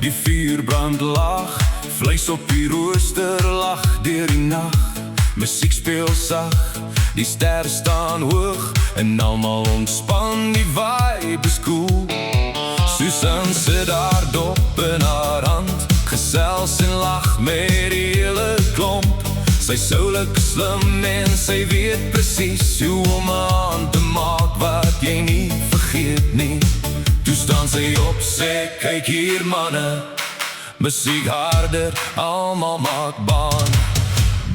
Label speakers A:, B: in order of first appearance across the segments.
A: Die vuur brand laag, vleis op die rooster lag deur die nag. Musiek speel sag, die sterre staan hoog en almal ontspan, die vibe is cool. Susan sit daar dop in haar hand, gesels en lag met die hele klomp. Sy soulik slim en sy weet presies hoe om 'n hand te maak wat jy nie vergeet nie. Toe staan sy op, sê kyk hier manne, musiek harder, almal maak baan.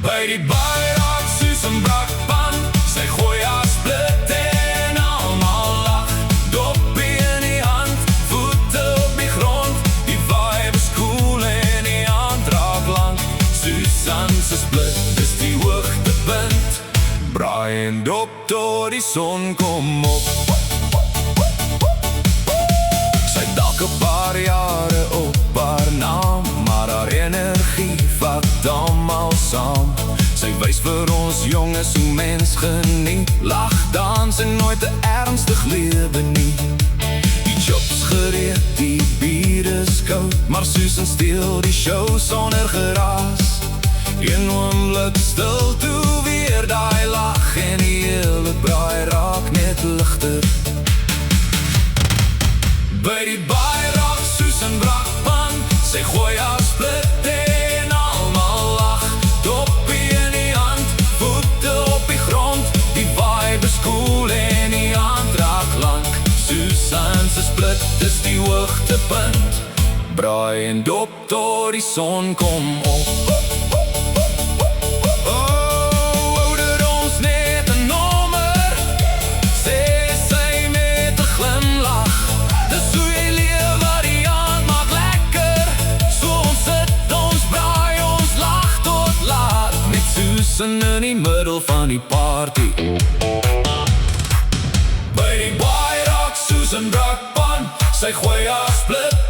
A: By die baai raak Susan Brakpan, sy gooi haar split en almal lag. Doppie in die hand, voete op die grond, die vibe is cool en die hand raak lang. Susan se split is die hoogtepunt, braai en dop tot die son kom op. Sy dalk 'n paar jare op haar naam, maar haar energie vat almal saam. Sy wys vir ons jonges hoe mens geniet, lag, dans en nooit te ernstig lewe nie. Die chops gereed, die bier is koud, maar Susan steel die show sonder geraas. Een oomblik stil, toe weer daai lag en die hele braai raak net ligter. By die baai raak Susan Brakpan, sy gooi haar split en almal lag. Doppie in die hand, voete op die grond, die vibe is cool en die hand raak lang. Susan se split is die hoogtepunt, braai en dop tot die son kom op. In die middel van die party, by die baai raak Susan Brakpan, sy gooi haar split